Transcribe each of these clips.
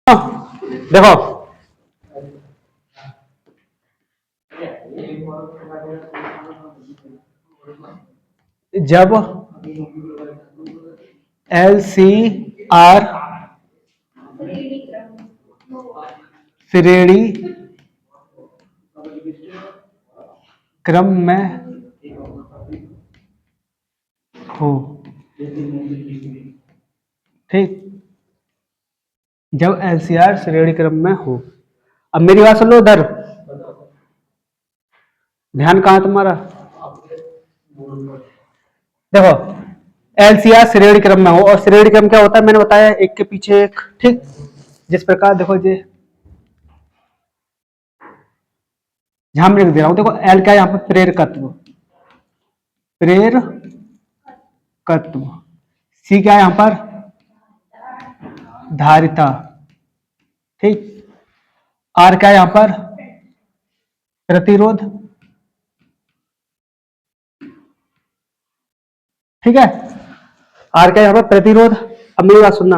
देखो जब L C R श्रेणी क्रम में हो, ठीक, जब एलसीआर श्रेणी क्रम में हो। अब मेरी बात सुन लो उधर, ध्यान कहां तुम्हारा, देखो एलसीआर श्रेणी क्रम में हो, और श्रेणी क्रम क्या होता है मैंने बताया, एक के पीछे एक, ठीक। जिस प्रकार देखो ये जहां मैं लिख दे रहा हूं, देखो एल क्या है यहां पर, प्रेरकत्व, प्रेरकत्व। सी क्या है यहां पर, धारिता, ठीक। आर क्या है यहां पर, प्रतिरोध, ठीक है। आर क्या है यहां पर, प्रतिरोध। अब मेरी बात सुनना,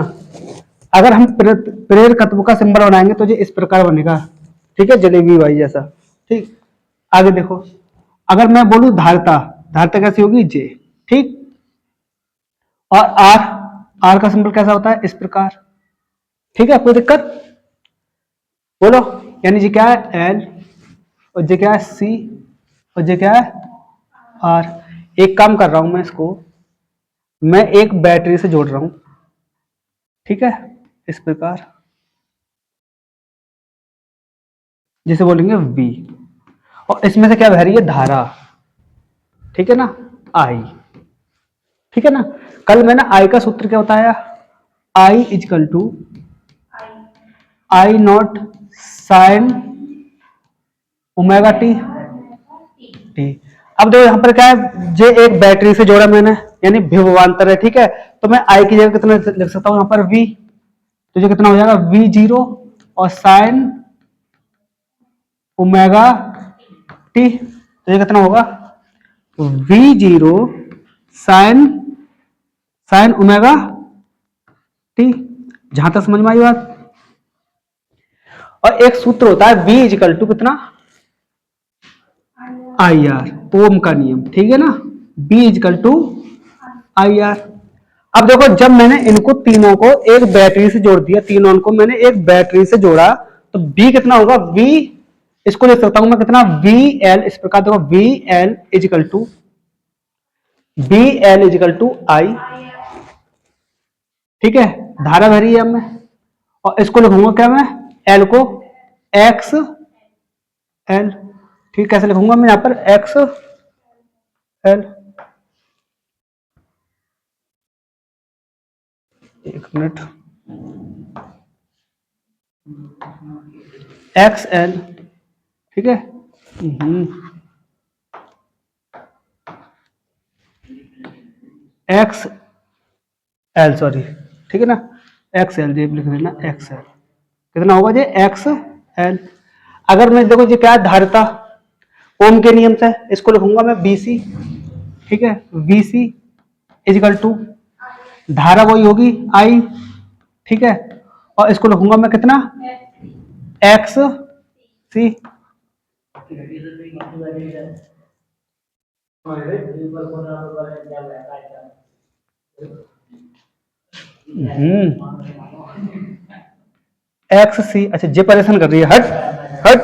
अगर हम प्रेरकत्व का सिंबल बनाएंगे तो ये इस प्रकार बनेगा, ठीक है, जलेबी भाई जैसा, ठीक। आगे देखो, अगर मैं बोलूं धारिता, धारिता कैसी होगी, जे, ठीक। और आर, आर का सिंबल कैसा होता है, इस प्रकार, ठीक है। कोई दिक्कत बोलो, यानी जी क्या है एल, और जे क्या है सी, और जे क्या है आर। एक काम कर रहा हूं मैं, इसको मैं एक बैटरी से जोड़ रहा हूं, ठीक है, इस प्रकार, जिसे बोलेंगे वी, और इसमें से क्या बह रही है, धारा, ठीक है ना, आई, ठीक है ना। कल मैंने आई का सूत्र क्या बताया, I equal to I naught sine omega T, T. अब देखो यहां पर क्या है, जे एक बैटरी से जोड़ा मैंने, यानी विभवांतर है, ठीक है। तो मैं आई की जगह कितना लिख सकता हूं यहां पर, वी, तो जो कितना हो जाएगा, वी जीरो और साइन ओमेगा टी, तो ये कितना होगा, we zero sign sign omega T. जहां तक समझ में आई बात। और एक सूत्र होता है वी इजिकल टू कितना, आई आर, ओम का नियम, ठीक है ना, B equal to I R. अब देखो जब मैंने इनको तीनों को एक बैटरी से जोड़ दिया, तीनों को मैंने एक बैटरी से जोड़ा, तो बी कितना होगा, वी, इसको लिख सकता हूं मैं कितना, वी एल, इस प्रकार देखो V L equal to B L equal to I, ठीक है। धारा भरी है मैं, और इसको लिखूंगा क्या मैं, एल को एक्स एल, ठीक। कैसे लिखूंगा मैं यहां पर, एक्स एल, एक मिनट, एक्स एल, ठीक है, एक्स एल, सॉरी, ठीक है ना, एक्स एल, लिख देना एक्स एल, कितना होगा जी, एक्स एल। अगर मैं देखो जी क्या है, धारिता ओम के नियम से, इसको लिखूंगा मैं बीसी, ठीक है, बीसी इजिकल टू धारा वही होगी आई, ठीक है, और इसको लिखूंगा मैं कितना, एक्स सी। एक्स सी, अच्छा जे परेशान कर रही है, हट हट।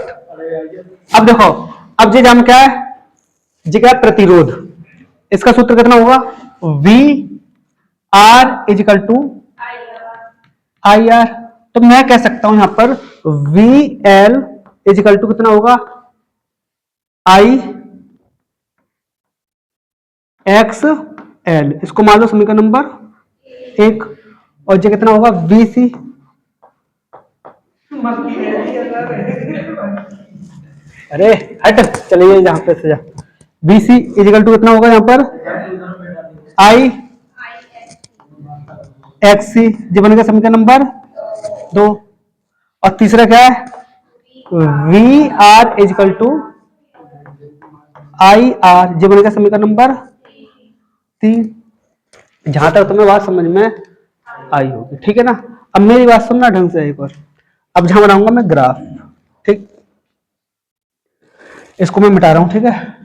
अब देखो, अब जे जाम क्या है, जे क्या है, प्रतिरोध, इसका सूत्र कितना होगा, V R equal to I R. तो मैं कह सकता हूं यहां पर वी एल इजिकल टू कितना होगा, आई एक्स एल, इसको मान लो समीकरण नंबर एक, और जो कितना होगा, बी सी, अरे हट, चलिए यहां पे से जा, बी सी इजिकल टू कितना होगा यहां पर, आई एक्स सी, जो बनेगा समीकरण नंबर दो। और तीसरा क्या है, V R equal to I R, जो बनेगा समीकरण नंबर तीन। जहां तक तुम्हें बात समझ में आई होगी, ठीक है ना। अब मेरी बात सुनना ढंग से एक बार, अब जहां बनाऊंगा मैं ग्राफ, ठीक, इसको मैं मिटा रहा हूं, ठीक है।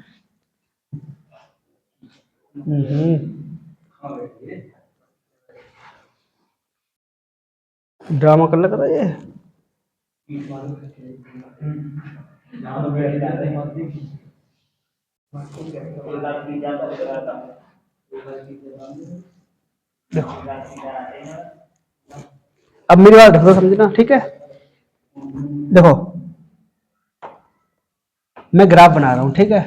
ड्रामा कर लगा था ये। देखो अब मेरी बात ढंग से समझना, ठीक है। देखो मैं ग्राफ बना रहा हूं, ठीक है,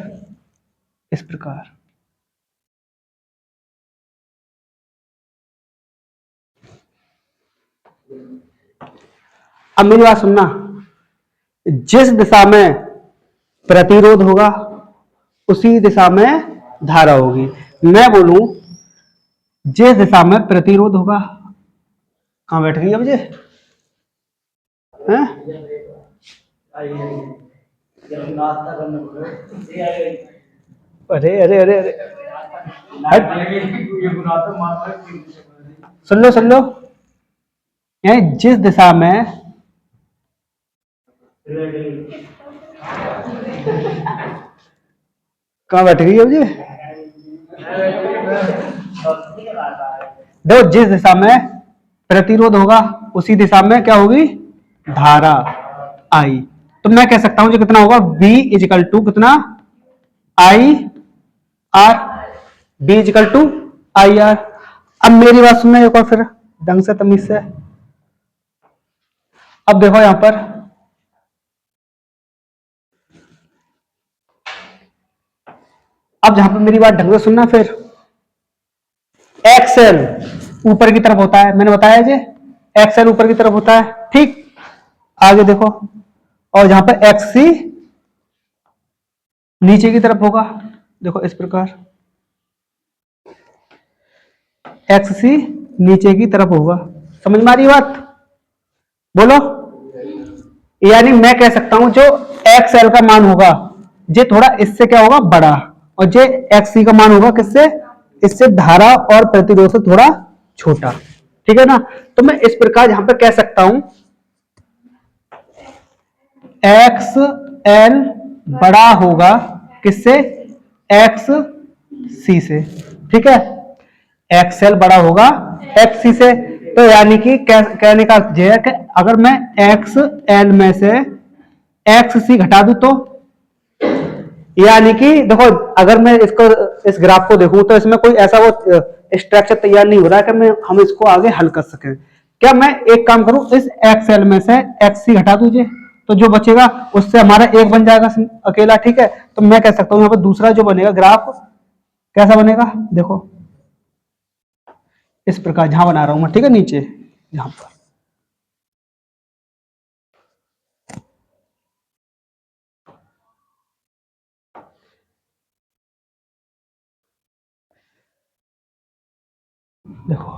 इस प्रकार। अब मेरी बात सुनना, जिस दिशा में प्रतिरोध होगा उसी दिशा में धारा होगी। मैं बोलूं जिस दिशा में प्रतिरोध होगा, कहां बैठ गई अब ये, हैं? अरे अरे अरे अरे सुन लो, यानी जिस दिशा में कहां बैठ गई अब ये, देखो जिस दिशा में प्रतिरोध होगा उसी दिशा में क्या होगी, धारा आई। तो मैं कह सकता हूं जो कितना होगा, V इजिकल टू कितना, I R, B equal to I R. अब मेरी बात सुनना एक और फिर ढंग से, तमीज से। अब देखो यहां पर अब जहां पर मेरी बात ढंग से सुनना, फिर एक्सएल ऊपर की तरफ होता है, मैंने बताया जी, एक्सएल ऊपर की तरफ होता है, ठीक। आगे देखो, और जहां पर एक्ससी नीचे की तरफ होगा, देखो इस प्रकार, एक्ससी नीचे की तरफ होगा। समझ में आ रही बात, बोलो। यानी मैं कह सकता हूं जो एक्सएल का मान होगा ये थोड़ा इससे क्या होगा, बड़ा, और जो एक्ससी का मान होगा किससे, इससे धारा और प्रतिरोध से थोड़ा छोटा, ठीक है ना। तो मैं इस प्रकार यहां पर कह सकता हूं एक्स एल बड़ा होगा किससे, एक्स सी से, ठीक है। एक्स एल बड़ा होगा एक्स सी से। तो यानी कि कहने का अर्थ यह है कि अगर मैं एक्स एल में से एक्स सी घटा दूं तो, यानी कि देखो अगर मैं इसको, इस ग्राफ को देखूं तो इसमें कोई ऐसा वो स्ट्रक्चर तैयार नहीं हो रहा है कि हम इसको आगे हल कर सकें। क्या मैं एक काम करूं, इस एक्सएल में से एक्स सी घटा दीजिए, तो जो बचेगा उससे हमारा एक बन जाएगा अकेला, ठीक है। तो मैं कह सकता हूं यहाँ पर दूसरा जो बनेगा ग्राफ कैसा बनेगा, देखो इस प्रकार, जहां बना रहा हूं मैं, ठीक है, नीचे यहां पर। देखो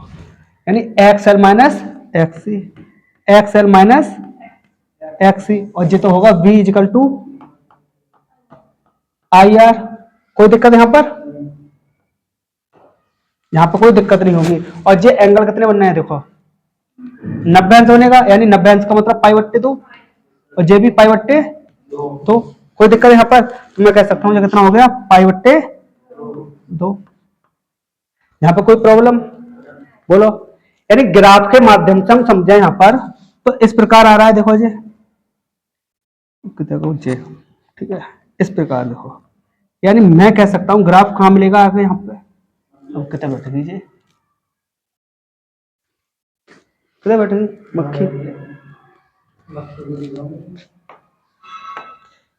यानी X L minus X C, X L minus X C, और ये तो होगा V equal to I R. कोई दिक्कत यहां पर, यहां पर कोई दिक्कत नहीं होगी। और ये एंगल कितने बनना है, देखो 90 अंश बनेगा, यानी 90 अंश का मतलब पाई बट्टे 2, और ये भी पाई बट्टे 2। कोई दिक्कत यहां पर, तो मैं कह सकता हूं कितना हो गया, पाई बट्टे 2। यहां पर कोई प्रॉब्लम, बोलो। यानी ग्राफ के माध्यम से हम समझे यहां पर, तो इस प्रकार आ रहा है, देखो जी, ठीक है, इस प्रकार देखो। यानी मैं कह सकता हूं ग्राफ कहां मिलेगा आगे यहां पे, अब कितना बैठ दीजिए, कितना बैठ मक्खी,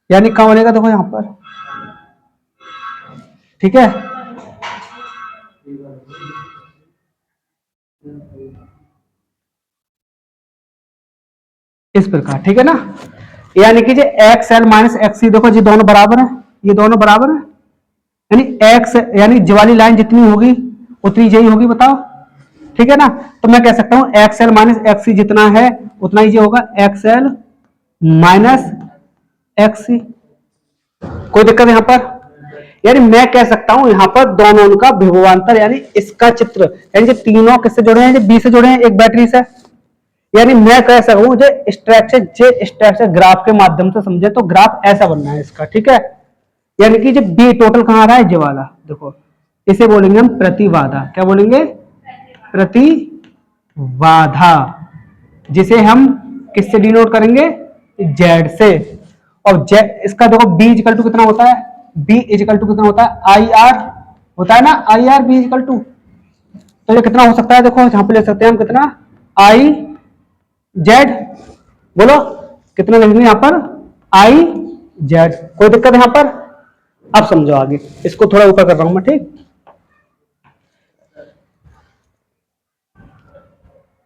यानी कहां बनेगा, देखो यहां पर, ठीक है। इस प्रकार, ठीक है ना। यानी कि जो एक्स एल माइनस एक्स सी, देखो ये दोनों बराबर है, ये दोनों बराबर है, यानी एक्स, यानी जो वाली लाइन जितनी होगी उतनी यही होगी, बताओ, ठीक है ना। तो मैं कह सकता हूं एक्स एल माइनस एक्स सी जितना है उतना ही ये होगा, एक्स एल माइनस एक्स सी। कोई दिक्कत यहां पर, यानी मैं कह सकता हूं यहां पर दोनों का विभवांतर, यानी इसका चित्र, यानी जो तीनों किससे जुड़े हैं, जो बी से जुड़े हैं एक बैटरी से, यानी मैं कह सकूं जो स्ट्रक्चर ग्राफ के माध्यम से समझे तो ग्राफ ऐसा बनना है इसका, ठीक है। यानी कि जो बी टोटल कहाँ आ रहा है, ये वाला देखो, इसे बोलेंगे हम प्रतिबाधा। क्या बोलेंगे? प्रतिबाधा, जिसे हम किससे डिनोट करेंगे? जेड से। और जेड इसका देखो बी इजिकल टू कितना होता है? बी इजिकल टू कितना होता है? आई आर होता है ना, I R B equal to. तो ये कितना हो सकता है? देखो यहां पे ले सकते हैं हम कितना, आई जेड। बोलो कितना लिखेंगे यहां पर? I Z. कोई दिक्कत यहां पर? अब समझो आगे, इसको थोड़ा ऊपर कर रहा हूं मैं, ठीक।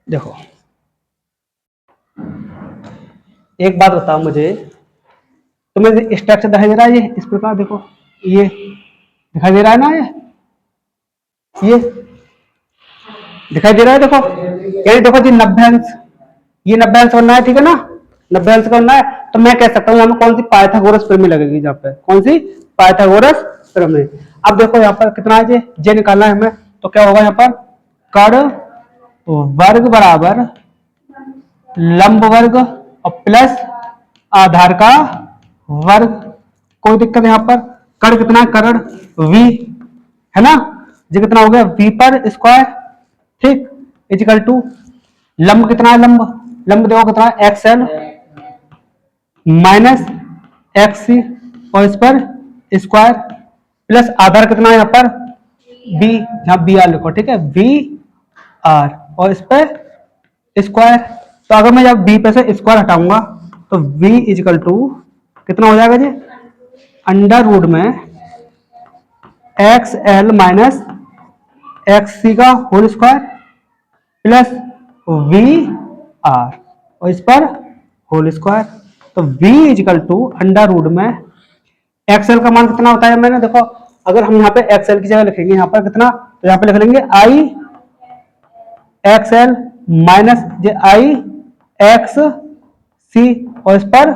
देखो एक बात बताओ मुझे, तुम्हें स्ट्रक्चर दिखाई दे रहा है ये इस प्रकार? देखो ये दिखाई दे रहा है ना, ये दिखाई दे रहा है। देखो यानी देखो जी 90 अंश, ये 90 अंश बनना है, ठीक है ना, 90 अंश बनना है। तो मैं कह सकता हूँ यहाँ कौन सी पाइथागोरस प्रमेय लगेगी, जहाँ पे कौन सी पाइथागोरस प्रमेय। अब देखो यहाँ पर कितना है, जे निकालना है हमें, तो क्या होगा यहाँ पर? कर्ण वर्ग बराबर लंब वर्ग और प्लस आधार का वर्ग। कोई दिक्कत यहाँ पर? कर्ण कितना है? कर्ण v है ना, ये कितना हो गया? v पर स्क्वायर, ठीक, इजिकल टू लंब कितना है? लंब देखो कितना है? एक्सएल माइनस एक्स सी और इस पर स्क्वायर प्लस आधार कितना है यहाँ पर? बी, यहाँ बी आर लिखो, ठीक है, बी आर और इस पर स्क्वायर। तो अगर मैं जब बी पे से स्क्वायर हटाऊंगा तो v इजिकल टू कितना हो जाएगा जी? अंडर रूट में X L minus X C का whole square plus V R और इस पर होल स्क्वायर। तो v equal to under root में एक्सएल का मान कितना होता है? मैंने देखो अगर हम यहाँ पे एक्सएल की जगह लिखेंगे यहाँ पर कितना, तो यहाँ पे लिख लेंगे I X L minus J I X C और इस पर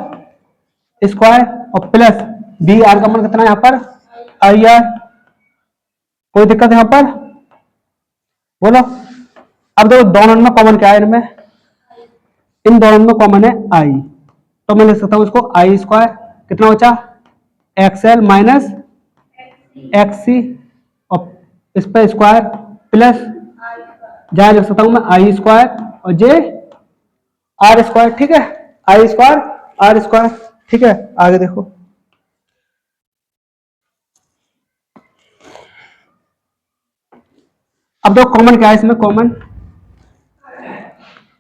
स्क्वायर और प्लस बी आर का मान कितना है यहाँ पर? आई आर। कोई दिक्कत यहाँ पर? बोलो। अब देखो दोनों में कॉमन क्या है? इनमें, इन दोनों में कॉमन है आई, तो मैं लिख सकता हूं इसको आई स्क्वायर कितना बचा? एक्सएल माइनस एक्स सी और इस पर स्क्वायर प्लस जहां लिख सकता हूं मैं आई स्क्वायर और जे आर स्क्वायर, ठीक है, आई स्क्वायर आर स्क्वायर, ठीक है। आगे देखो अब देखो कॉमन क्या है इसमें? कॉमन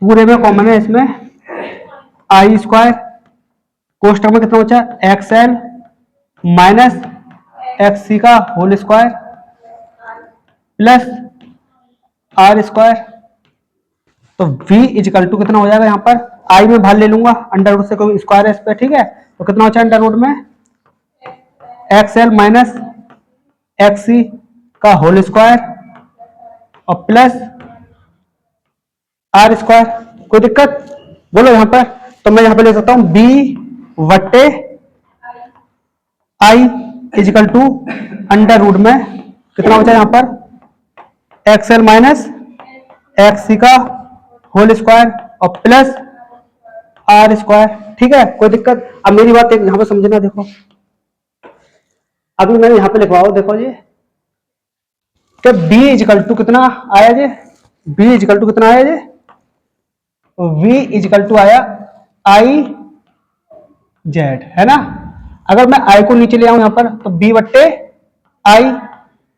पूरे में कॉमन है इसमें आई स्क्वायर, कोष्टक में कितना बचा? एक्सएल माइनस एक्स सी का whole square plus R square. तो v इजिकल टू कितना हो जाएगा यहाँ पर? आई में भाग ले लूंगा, अंडर रूट से कोई स्क्वायर है इस पर, ठीक है, तो कितना बचा अंडर रूट में एक्सएल माइनस एक्स सी का होल स्क्वायर और प्लस आर स्क्वायर। कोई दिक्कत? बोलो यहाँ पर। तो मैं यहाँ पे ले सकता हूं b वट्टे I equal to under root में कितना बचा यहाँ पर? एक्सएल माइनस एक्स सी का होल स्क्वायर और प्लस आर स्क्वायर, ठीक है। कोई दिक्कत? अब मेरी बात एक यहाँ पे समझना, देखो अभी मैंने यहाँ पे लिखवाओ, देखो जी कि b इजिकल टू कितना आया जी? b इजिकल टू कितना आया जी? v इजिकल टू आया आई जेड, है ना। अगर मैं आई को नीचे ले आऊं यहाँ पर तो b वट्टे आई,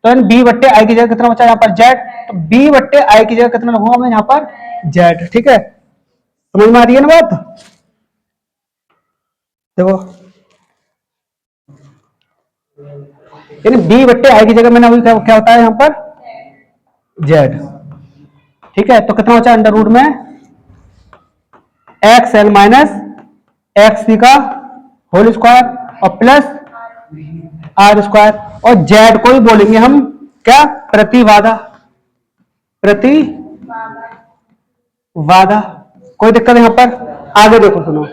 तो b वट्टे आई की जगह कितना बचा यहाँ पर? जेड। तो b वट्टे आई की जगह कितना लगूंगा मैं यहाँ पर? जेड, ठीक है। समझ में आ रही है ना बात? देखो यानी b वट्टे आई की जगह मैंने अभी क्या होता है यहाँ पर? जेड, ठीक है। तो कितना बचा अंडर रूट में X L minus X C का होल स्क्वायर और प्लस आर स्क्वायर और जेड को ही बोलेंगे हम क्या? प्रतिबाधा, प्रतिबाधा। कोई दिक्कत यहाँ पर? आगे देखो, सुनो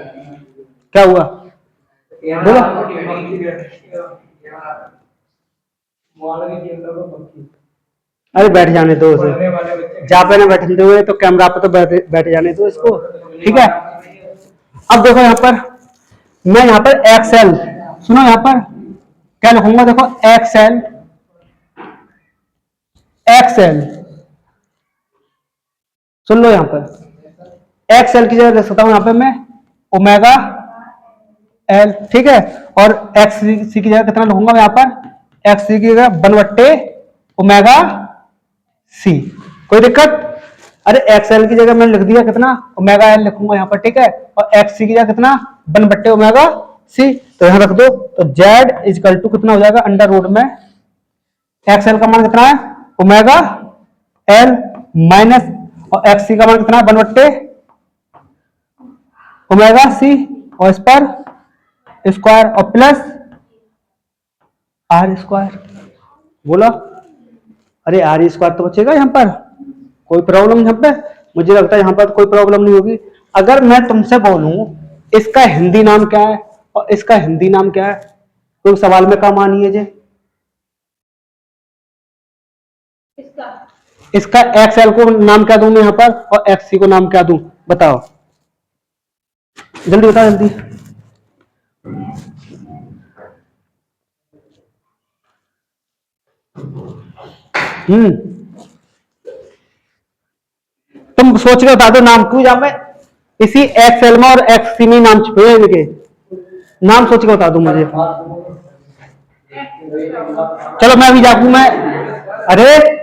क्या हुआ, बोलो। अरे बैठ जाने दो उसे, जहाँ पे ना बैठने हुए तो कैमरा पे तो बैठ जाने दो इसको। ठीक है, अब देखो यहाँ पर मैं यहाँ पर एक्सएल, सुनो यहाँ पर क्या लिखूंगा, देखो एक्सएल, एक्सएल सुन लो यहाँ पर, एक्सएल की जगह लिख सकता हूँ यहाँ पे मैं ओमेगा एल। ठीक है, और एक्स सी की जगह कितना लिखूंगा यहाँ पर, एक्स सी की जगह 1/ओमेगा सी। कोई दिक्कत? अरे एक्सएल की जगह मैंने लिख दिया कितना, ओमेगा एल लिखूंगा यहाँ पर। ठीक है, और एक्स सी की जगह कितना, 1/ओमेगा सी। तो यहां रख दो, तो जेड इजकल टू कितना हो जाएगा, अंडर रूट में एक्सएल का मान कितना है, ओमेगा एल माइनस, और एक्स सी का मान कितना है, 1/ओमेगा सी, और इस पर स्क्वायर और प्लस आर स्क्वायर। बोला, अरे आर स्क्वायर तो बचेगा यहाँ पर, कोई प्रॉब्लम यहाँ पे? मुझे लगता है यहाँ पर कोई प्रॉब्लम नहीं होगी। अगर मैं तुमसे बोलूं इसका हिंदी नाम क्या है और इसका हिंदी नाम क्या है, तो सवाल में काम आनी है जे। इसका एक्सएल को नाम क्या दूं मैं यहाँ पर, और एक्ससी को नाम क्या दूं, बताओ जल्दी, बताओ जल्दी। तुम सोच के बता दो नाम, क्यों जा मैं इसी एक्सएल में और एक्ससी में नाम छुपे हैं इनके, नाम सोच के बता दो मुझे। चलो मैं अभी जाऊँ मैं, अरे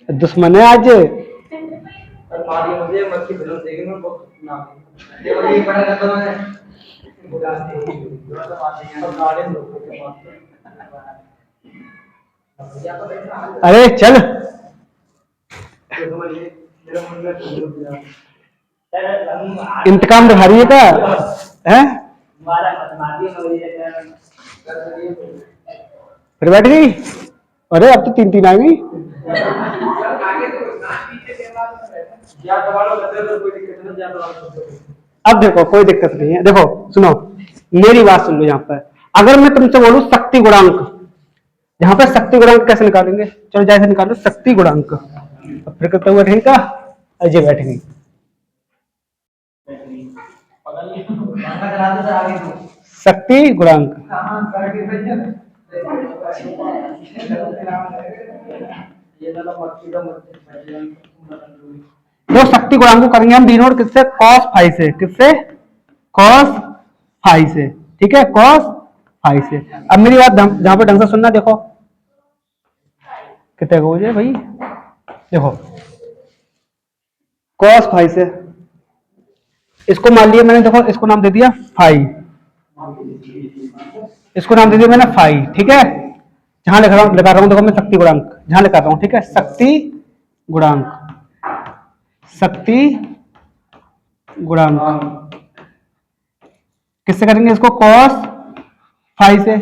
दुश्मन है आज। अरे चल, इंतकाम दिखा रही है क्या है? फिर बैठ गई, अरे अब तो 3-3 आ गई। अब देखो कोई दिक्कत नहीं है, देखो सुनो मेरी बात सुन लो यहाँ पर। अगर मैं तुमसे बोलूं शक्ति गुणांक, यहाँ पे शक्ति गुणांक कैसे निकालेंगे, चलो जैसे निकालो शक्ति गुणांक, फिर करते हुए ठीक है, अजय बैठ गई। शक्ति गुणांक, तो शक्ति गुणांक को करेंगे हम डिनोट किससे, cos फाई से, किससे, cos फाई से। ठीक है, cos फाई से। अब मेरी बात जहां पर ढंग से सुनना, देखो कितने को मुझे भाई, देखो cos फाई से, इसको मान लिया मैंने, देखो इसको नाम दे दिया फाई, इसको नाम दे दिया मैंने फाई। ठीक है, जहां लगा रहा हूं देखो मैं शक्ति गुणांक, जहां लगा रहा हूं, ठीक है, शक्ति गुणांक, शक्ति गुणांक किससे करेंगे इसको, cos फाई से।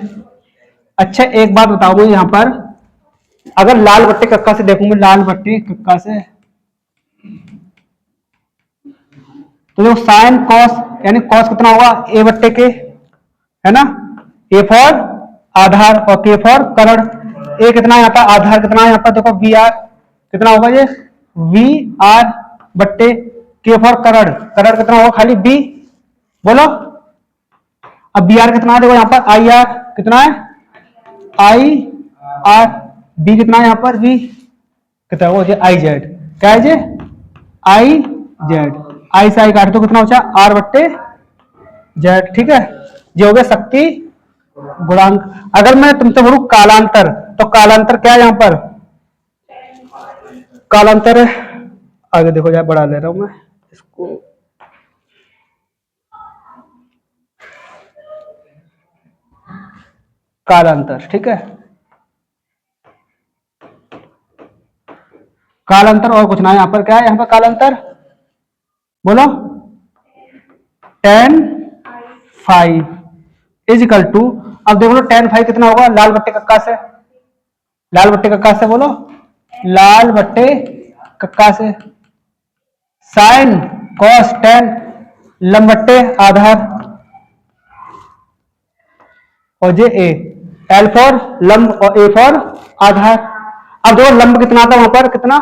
अच्छा एक बात बताओ मुझे यहाँ पर, अगर लाल बट्टे कक्का से देखूंगे, लाल बट्टे कक्का से, तो जो साइन कॉस, यानी कॉस कितना होगा, ए बट्टे के, है ना, ए फॉर आधार और के फॉर करण। ए कितना यहाँ पर, आधार कितना है यहाँ पर, देखो वी आर कितना होगा ये, वी आर बट्टे के फॉर करण, करण कितना होगा खाली बी, बोलो। अब बी आर कितना है, देखो यहाँ पर आई आर कितना है, आई आर, बी कितना है यहाँ पर, बी कितना होगा, आई जेड, क्या है ये, आई जेड, आई से आई काट दो कितना होता है, आर बट्टे जेड। ठीक है, ये हो गया शक्ति गुणांक। अगर मैं तुमसे बोलूं कालांतर, तो कालांतर क्या है यहाँ पर, कालांतर आगे देखो यार, बढ़ा ले रहा हूं मैं इसको, कालांतर। ठीक है, कालांतर और कुछ ना, यहाँ पर क्या है, यहाँ पर कालांतर बोलो, tan five is equal to, अब देखो टेन फाइव कितना होगा लाल बट्टे कक्का से, लाल बट्टे कक्का से बोलो, लाल बट्टे कक्का से साइन कॉस टेन लंबट्टे आधार और जे ए, एल फॉर लंब और ए फॉर आधार। अब देखो लंब कितना था वहां पर, कितना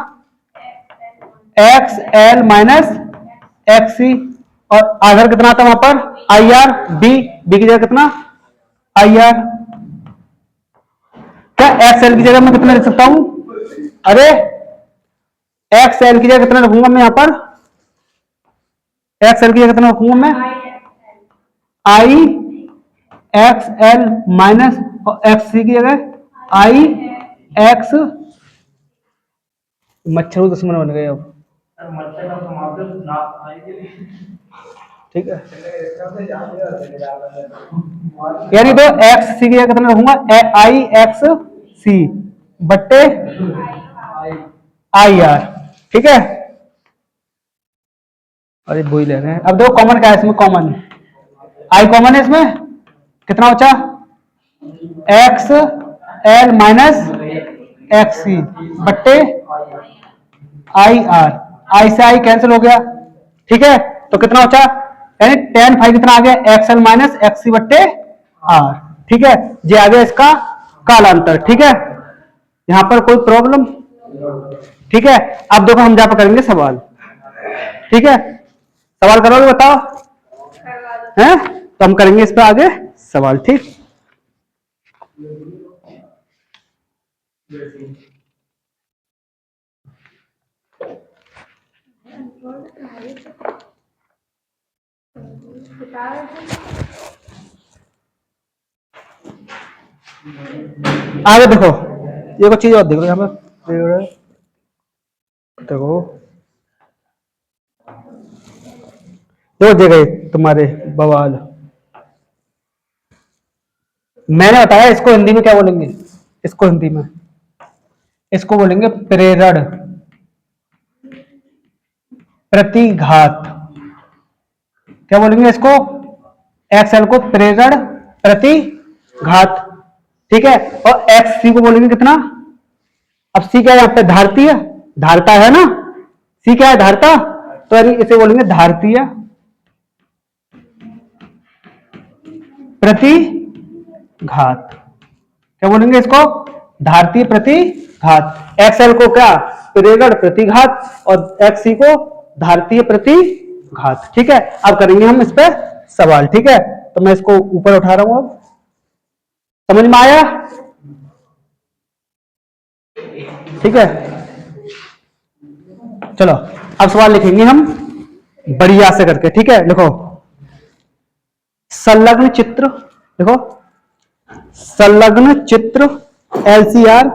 x L minus X C, और आधार कितना था वहां पर आई आर बी, बी की जगह कितना आई आर। क्या एक्स एल की जगह मैं कितना लिख सकता हूं, अरे एक्स एल की जगह कितना रखूंगा मैं यहां पर, एक्स एल की जगह कितना रखूंगा मैं आई एक्स एल माइनस एक्स सी की जगह आई एक्स, मच्छर दुश्मन बन गए अब, ठीक है। यानी तो एक्स सी की जगह कितना रखूंगा आई एक्स सी बट्टे आई आर, ठीक है। अरे वही ले रहे हैं। अब देखो कॉमन क्या है इसमें, कॉमन आई कॉमन है इसमें, कितना बचा एक्स एल माइनस एक्स सी बट्टे आई आर, आई से आई कैंसिल हो गया, ठीक है। तो कितना बचा, यानी टेन फाइव कितना आ गया एक्स एल माइनस एक्स सी बट्टे आर, ठीक है। ये आ गया इसका कालांतर, ठीक है। यहां पर कोई प्रॉब्लम, ठीक है। अब देखो हम जहां पर करेंगे सवाल, ठीक है। सवाल करोगे बताओ, हैं तो हम करेंगे इस पर आगे सवाल, ठीक। आगे देखो ये कुछ चीज और देखो यहाँ पर, देखो दो जगह तुम्हारे बवाल, मैंने बताया इसको हिंदी में क्या बोलेंगे, इसको हिंदी में इसको बोलेंगे प्रेरण प्रतिघात, क्या बोलेंगे इसको, एक्सएल को प्रेरण प्रतिघात, ठीक है। और एक्स सी को बोलेंगे कितना, अब सी क्या है यहाँ पे धारतीय, धारता है ना, सी क्या है धारता, तो यानी इसे बोलेंगे धारतीय प्रतिघात, क्या बोलेंगे इसको धारतीय प्रतिघात, एक्सएल को क्या प्रेरण प्रतिघात और एक्स सी को धारतीय प्रतिघात, ठीक है। अब करेंगे हम इस पे सवाल, ठीक है। तो मैं इसको ऊपर उठा रहा हूं, अब समझ में आया, ठीक है। चलो अब सवाल लिखेंगे हम बढ़िया से करके, ठीक है। लिखो संलग्न चित्र, देखो संलग्न चित्र एलसीआर,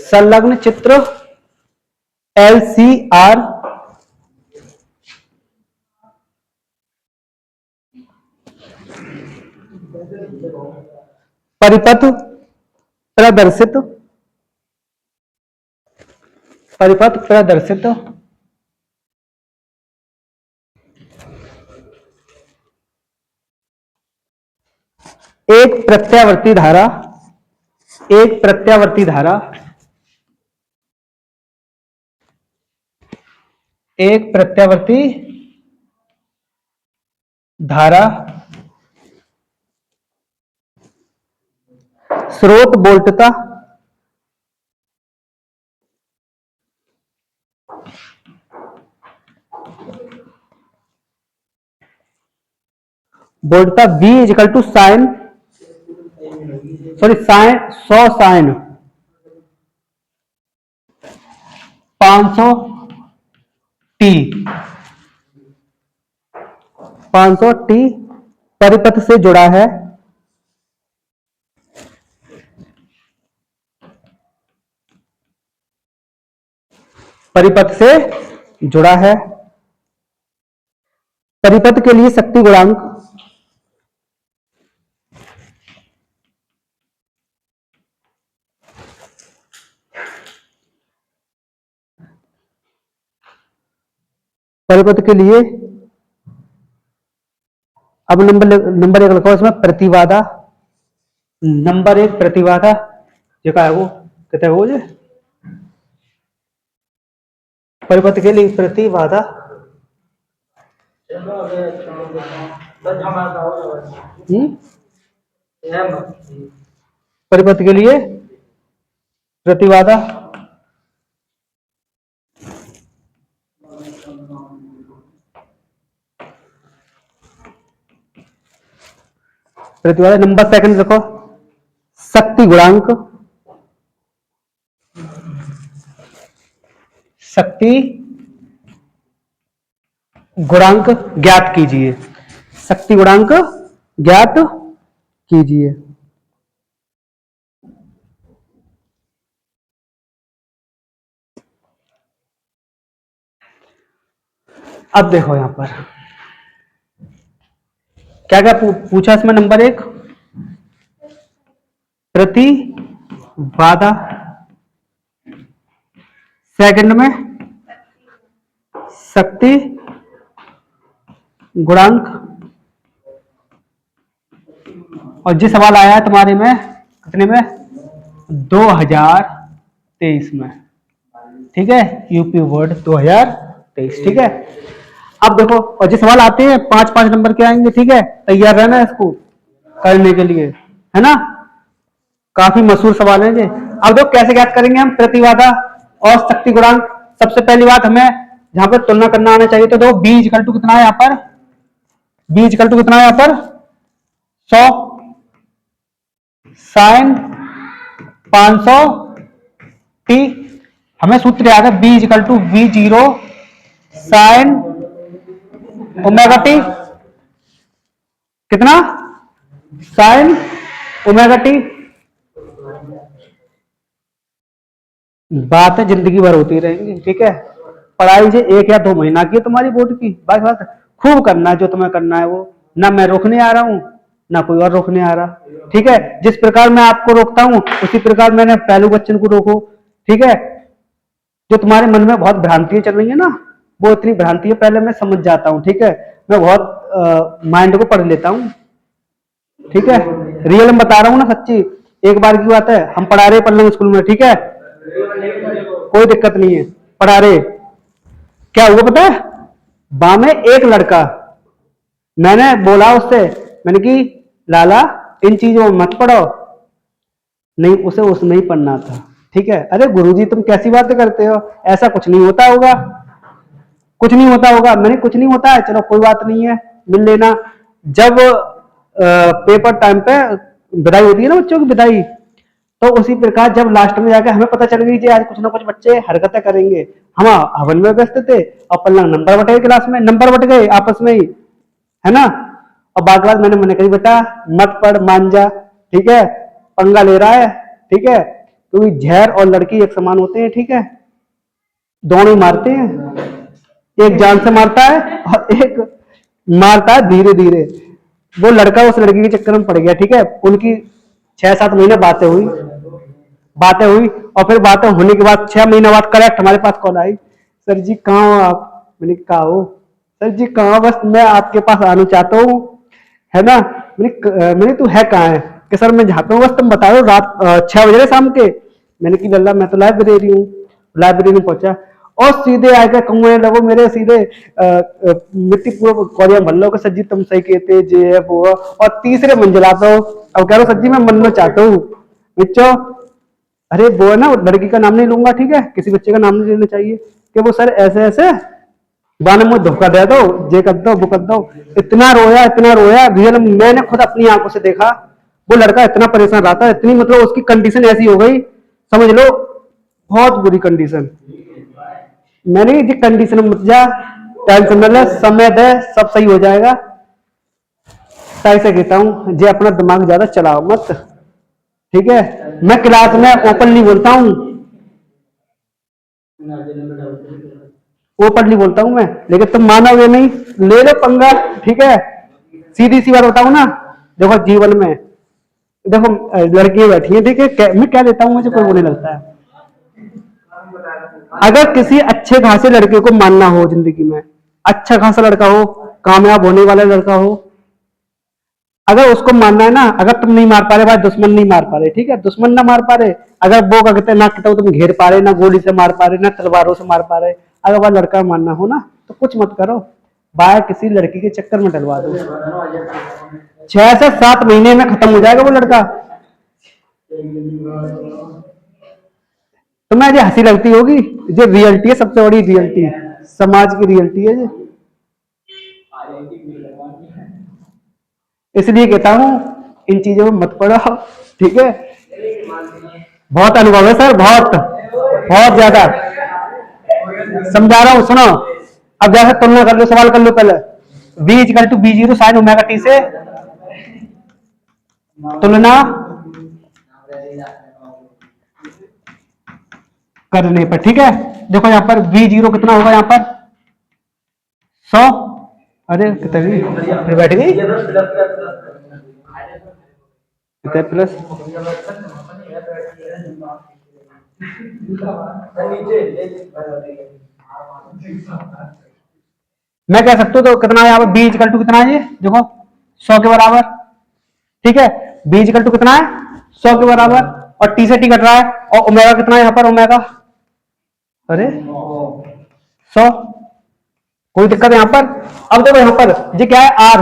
संलग्न चित्र एलसीआर परिपथ प्रदर्शित, परिपथ प्रदर्शित एक प्रत्यावर्ती धारा, एक प्रत्यावर्ती धारा, एक प्रत्यावर्ती धारा स्रोत वोल्टता, वोल्टता V equal to sine, sorry sine 100 sine 500 T, 500 T परिपथ से जुड़ा है, परिपथ से जुड़ा है। परिपथ के लिए शक्ति गुणांक, परिपथ के लिए अब नंबर एक लिखो इसमें प्रतिबाधा। नंबर एक प्रतिबाधा ये का है वो कहते हैं वो जे परिपथ के लिए प्रतिबाधा। परिपथ के लिए प्रतिबाधा। प्रतिबाधा नंबर सेकंड देखो शक्ति गुणांक। शक्ति गुणांक ज्ञात कीजिए। शक्ति गुणांक ज्ञात कीजिए। अब देखो यहां पर क्या क्या पूछा इसमें। नंबर एक प्रतिबाधा, सेकंड में शक्ति गुणांक, और जो सवाल आया है तुम्हारे में कितने में 2023 में, ठीक है, यूपी बोर्ड 2023, ठीक है। अब देखो और जो सवाल आते हैं 5-5 नंबर के आएंगे, ठीक है, तैयार रहना इसको करने के लिए, है ना। काफी मशहूर सवाल है ये। अब देखो कैसे ज्ञात करेंगे हम प्रतिबाधा और शक्ति गुणांक। सबसे पहली बात हमें जहां पर तुलना करना आना चाहिए, तो देखो बी इक्वल टू कितना है यहाँ पर, बी इक्वल टू कितना है यहाँ पर 100 साइन 500 टी। हमें सूत्र याद है B equal to V zero sine omega T, कितना साइन ओमेगा टी। बात है जिंदगी भर होती रहेंगी, ठीक है। पढ़ाई से 1 या 2 महीना की तुम्हारी बोर्ड की बस बस खूब करना है जो तुम्हें करना है वो। ना मैं रोकने आ रहा हूं ना कोई और रोकने आ रहा, ठीक है। जिस प्रकार मैं आपको रोकता हूं उसी प्रकार मैंने पहलू बच्चन को रोको, ठीक है। जो तुम्हारे मन में बहुत भ्रांतियां चल रही है ना, वो इतनी भ्रांति है पहले मैं समझ जाता हूँ, ठीक है। मैं बहुत माइंड को पढ़ लेता हूँ, ठीक है। रियल में बता रहा हूँ ना, सच्ची एक बार की बात है। हम पढ़ा रहे पल्लम स्कूल में, ठीक है, कोई दिक्कत नहीं है, पढ़ा रहे। क्या हुआ पता है, बा में एक लड़का, मैंने बोला उससे, मैंने कि लाला इन चीजों में मत पढ़ो, नहीं उसे उसमें ही पढ़ना था, ठीक है। अरे गुरुजी तुम कैसी बातें करते हो, ऐसा कुछ नहीं होता होगा, कुछ नहीं होता होगा। मैंने कुछ नहीं होता है, चलो कोई बात नहीं है, मिल लेना। जब पेपर टाइम पे विदाई होती है ना बच्चों की विदाई, तो उसी प्रकार जब लास्ट में जाकर हमें पता चल गई कि आज कुछ ना कुछ बच्चे हरकतें करेंगे, हम हवन में व्यस्त थे और पल्लंग नंबर बट गए, क्लास में नंबर बट गए आपस में ही, है ना। और बाद बात मैंने मैंने कही बेटा मत पढ़, मान जा, ठीक है, पंगा ले रहा है, ठीक है, क्योंकि जहर और लड़की एक समान होते हैं, ठीक है, दोनों मारते हैं, एक जान से मारता है और एक मारता है धीरे धीरे। वो लड़का उस लड़की के चक्कर में पड़ गया, ठीक है। उनकी 6-7 महीने बातें हुई और फिर बातें होने के बाद 6 महीने बाद करेक्ट हमारे पास कॉल आई, सर जी कहाँ हो आप। मैंने कहा हो सर जी कहाँ, बस मैं आपके पास आना चाहता हूँ, है ना। मैंने तू है कहाँ है कि सर मैं जाता हूँ, बस तुम बता दो रात 6 बजे शाम के। मैंने की लल्ला मैं तो लाइब्रेरी हूँ, लाइब्रेरी में पहुंचा और सीधे आकर कहने लगो मेरे सीधे मिट्टी पूरा कॉरिया भर लो सर जी तुम सही कहते जे है वो, और तीसरे मंजिल आता हो। अब कह रहा सर जी मैं मनना चाहता हूँ बच्चों। अरे वो है ना, लड़की का नाम नहीं लूंगा, ठीक है, किसी बच्चे का नाम नहीं लेना चाहिए, कि वो सर ऐसे ऐसे बाने मुझे धोखा दे दो, ये कर दो वो कर दो। इतना रोया रियल, मैंने खुद अपनी आंखों से देखा। वो लड़का इतना परेशान रहा था, इतनी मतलब उसकी कंडीशन ऐसी हो गई, समझ लो बहुत बुरी कंडीशन। मैंने जी कंडीशन मत जा, टेंशन न ले, समय दे सब सही हो जाएगा। सही से कहता हूँ जे अपना दिमाग ज्यादा चलाओ मत, ठीक है। मैं क्लास में ओपनली बोलता हूँ, ओपनली बोलता हूँ मैं, लेकिन तुम मानोगे नहीं, ले लो पंगा, ठीक है। सीधी सी बात बताऊं ना, देखो जीवन में देखो लड़कियां बैठी हैं, ठीक है, मैं क्या देता हूँ, मुझे कोई वो नहीं लगता है। अगर किसी अच्छे खासे लड़के को मानना हो जिंदगी में, अच्छा खासा लड़का हो, कामयाब होने वाला लड़का हो, अगर उसको मानना है ना, अगर तुम नहीं मार पा रहे भाई, दुश्मन नहीं मार पा रहे, ठीक है, दुश्मन ना मार पा रहे, अगर वो क्या कहते हैं ना कहते हो तुम घेर पा रहे, ना गोली से मार पा रहे, ना तलवारों से मार पा रहे, अगर वह लड़का मानना हो ना तो कुछ मत करो, बाहर किसी लड़की के चक्कर में डलवा दो, 6 से 7 महीने में खत्म हो जाएगा वो लड़का। तुम्हें जो हंसी लगती होगी, जो रियलिटी है, सबसे बड़ी रियलिटी, समाज की रियलिटी है ये। इसलिए कहता हूं इन चीजों में मत पड़ो, ठीक है। बहुत अनुभव है सर, बहुत बहुत ज्यादा समझा रहा हूं, सुनो। अब जैसे तुलना कर लो, सवाल कर लो पहले, v equal to b0 sine omega T से तुलना करने पर, ठीक है। देखो यहाँ पर v0 कितना होगा, यहाँ पर 100, अरे कितनी फिर बैठ गई, कितने प्लस, मैं कह सकता हूँ तो कितना है यहाँ पर, b इक्वल टू कितना है, ये देखो 100 के बराबर, ठीक है। b इक्वल टू कितना है, 100 के बराबर, और t से t कट रहा है, और ओमेगा कितना है यहाँ पर, ओमेगा अरे 100, कोई दिक्कत है यहाँ पर। अब देखो यहाँ पर ये क्या है, r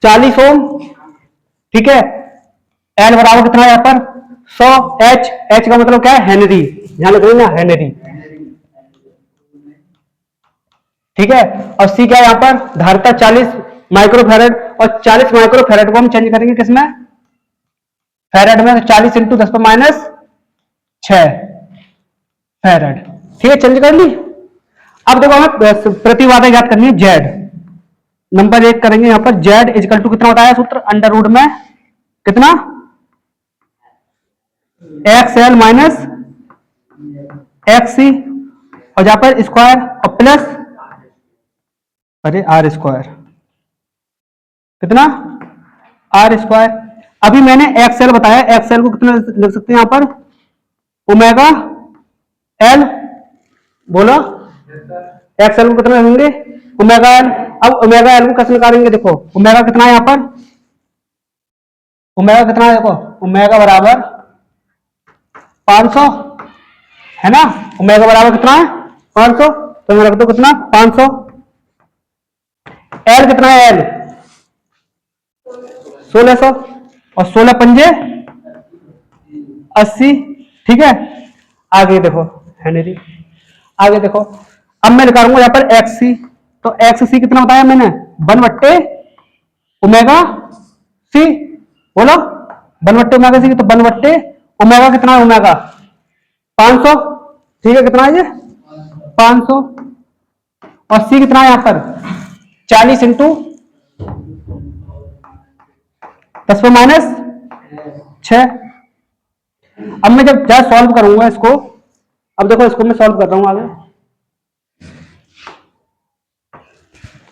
40 ओम, ठीक है। l बराबर कितना है यहाँ पर 100, h का मतलब क्या है, हेनरी, ध्यान रखिए ना, हेनरी, ठीक है। और c क्या है यहाँ पर, धारिता 40 माइक्रोफैरड, और 40 माइक्रोफैरड को हम चेंज करेंगे किसमें, फैरड में, तो 40 इंटू 10⁻6 फैरड, ठीक है, चेंज कर ली। अब देखो हमें प्रतिबाधा याद करनी है, जेड नंबर 1 करेंगे यहाँ पर, जेड इजकल टू कितना होता है सूत्र, अंडर रूट में कितना, XL माइनस XC, और जहां पर स्क्वायर और प्लस, अरे आर स्क्वायर, कितना आर स्क्वायर। अभी मैंने एक्सएल बताया, एक्सएल को कितना लिख सकते हैं यहाँ पर, ओमेगा एल, बोलो एक्सएल को कितना लिखेंगे, ओमेगा एल। अब ओमेगा एल को कैसे निकालेंगे, देखो ओमेगा कितना है यहाँ पर, ओमेगा कितना है, देखो ओमेगा बराबर 500 है ना, ओमेगा बराबर कितना है 500, तो मैं रख दो कितना 500, एल कितना है, एल 1600, और 16 पंजे 80, ठीक है। आगे देखो हेनरी, आगे देखो, अब मैं निकालूंगा यहाँ पर XC, तो XC कितना बताया मैंने, 1/ओमेगा C, बोलो 1/ओमेगा C, तो 1/ओमेगा कितना है, ओमेगा 500, ठीक है, कितना है ये 500, और C कितना है यहाँ पर 40 इंटू 10⁻6। अब मैं जब सॉल्व करूंगा इसको, अब देखो इसको मैं सॉल्व कर रहा हूं आगे,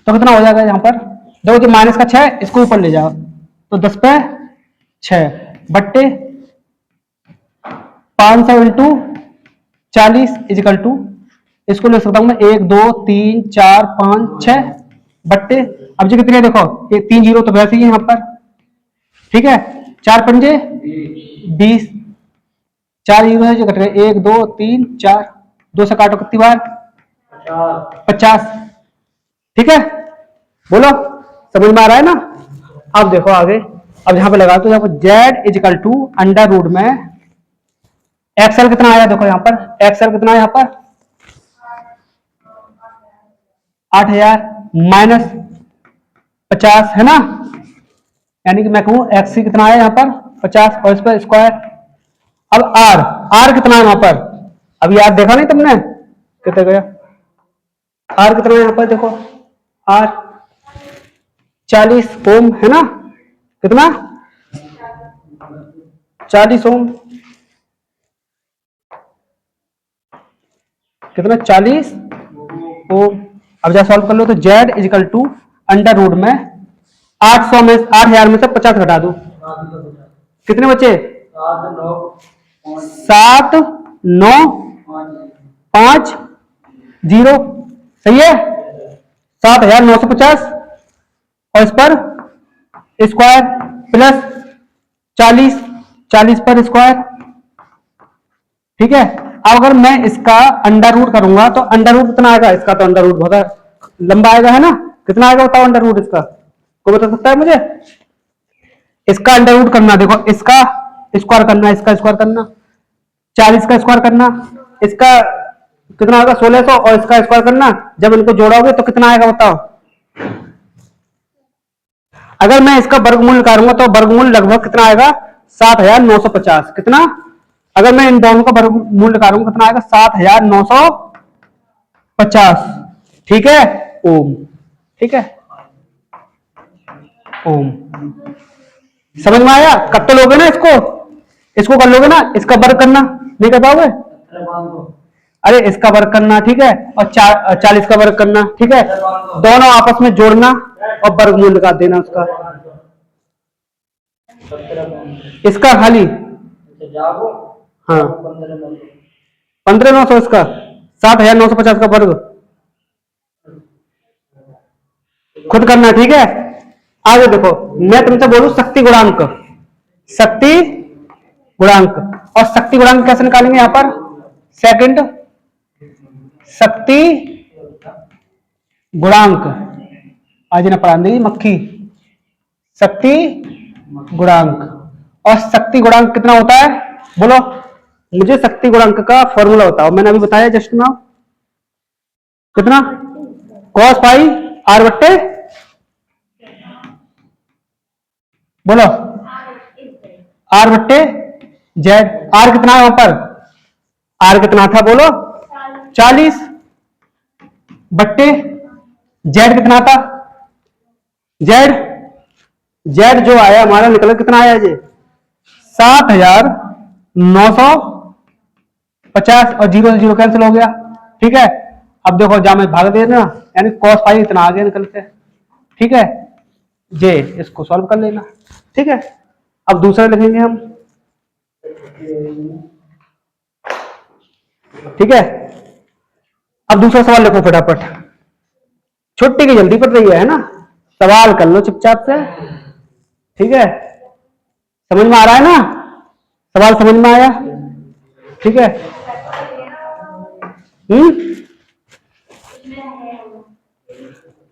तो कितना हो जाएगा यहाँ पर, देखो जो माइनस का 6 इसको ऊपर ले जाओ, तो 10/6 बट्टे 500 इंटू 40 इजिकल टू, इसको ले सकता हूं मैं 1 2 3 4 5 6 बट्टे, अब जो कितने देखो ये 3 जीरो तो वैसे ही यहाँ पर, ठीक है, 4 पंजे 20, 4 जीरो है जो कट गए, 1 2 3 4, 2 से काटो कितनी बार 50, ठीक है, बोलो समझ में आ रहा है ना। अब देखो आगे, अब यहां पे लगा तो यहाँ पर Z equal to under root में एक्सएल कितना आया, देखो यहाँ पर एक्सएल कितना है यहाँ पर 8000 माइनस 50 है ना, यानी कि मैं कहूं एक्सी कितना है यहाँ पर 50, और इस पर स्क्वायर। अब आर, आर कितना है यहाँ पर, अभी यार देखा नहीं तुमने कितना गया, आर कितना है यहाँ पर, देखो आर 40 ओम है ना, कितना 40 ओम, कितना 40 ओम। अब जब सॉल्व कर लो तो Z equal to under root में 800 में 8000 में से 50 घटा दो, कितने बचे 7 9 5 0, सही है 7950, और इस पर स्क्वायर प्लस 40, 40 पर स्क्वायर, ठीक है। अब अगर मैं इसका अंडर रूट करूंगा तो अंडर रूट कितना आएगा, इसका तो अंडर रूट बहुत लंबा आएगा है ना, कितना आएगा बताओ अंडर रूट इसका, कोई बता सकता है मुझे? इसका अंडर रूट करना, देखो इसका स्क्वायर करना, इसका स्क्वायर करना, 40 का स्क्वायर करना, इसका कितना आएगा 1600 और इसका स्क्वायर करना, जब इनको जोड़ोगे तो कितना आएगा बताओ। अगर मैं इसका वर्गमूल निकालूंगा तो वर्गमूल लगभग कितना आएगा 7950, कितना, अगर मैं इन दोनों का वर्गमूल निकालूंगा कितना आएगा 7950, ठीक है, ओम, ठीक है, ओम। समझ में आया? कब तो लोगे ना इसको, इसको कर लोगे ना, इसका वर्ग करना नहीं कर पाओगे, अरे इसका वर्ग करना, ठीक है, और 40 का वर्ग करना, ठीक है, दोनों आपस में जोड़ना और वर्गमूल निकाल देना उसका, इसका खाली, हाँ 15,900, इसका 7,950 का वर्ग खुद करना, ठीक है। आगे देखो, मैं तुमसे बोलूं शक्ति गुणांक, शक्ति गुणांक, और शक्ति गुणांक कैसे निकालेंगे यहां पर, सेकंड शक्ति गुणांक, आज ना पढ़ा देगी मक्खी, शक्ति गुणांक, और शक्ति गुणांक कितना होता है बोलो मुझे, शक्ति गुणांक का फॉर्मूला बताओ, मैंने अभी बताया जस्ट नाउ, कितना, cos पाई आर बट्टे, बोलो आर बट्टे जेड, आर कितना है वहां पर, आर कितना था बोलो 40 बट्टे जेड कितना था, जेड, जेड जो आया हमारा निकला कितना आया जी 7,950 और 0 से 0 कैंसिल हो गया, ठीक है। अब देखो जहां में भाग दे ना, यानी cos पाई इतना आगे निकल के, ठीक है, जे इसको सॉल्व कर लेना, ठीक है। अब दूसरा लिखेंगे हम, ठीक है। अब दूसरा सवाल लिखो फटाफट, छुट्टी की जल्दी पड़ रही है ना, सवाल कर लो चुपचाप से, ठीक है, समझ में आ रहा है ना, सवाल समझ में आया, ठीक है,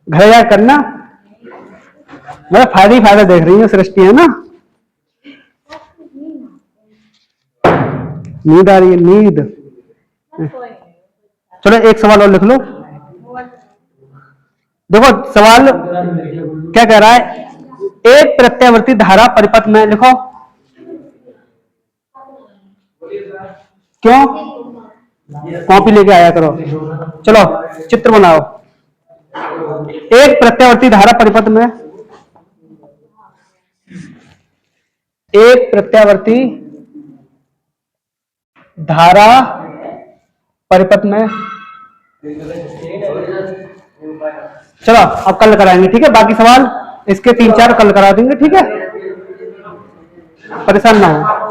घर जा करना, मतलब फायदा ही फायदा देख रही है सृष्टि, है ना, नींद आ रही है, नींद, चलो एक सवाल और लिख लो, देखो सवाल क्या कह रहा है, एक प्रत्यावर्ती धारा परिपथ में, लिखो क्यों, कॉपी लेके आया करो, चलो चित्र बनाओ, एक प्रत्यावर्ती धारा परिपथ में, एक प्रत्यावर्ती धारा परिपथ में, चलो अब कल कराएंगे, ठीक है, बाकी सवाल इसके 3-4 कल करा देंगे, ठीक है, परेशान ना हो।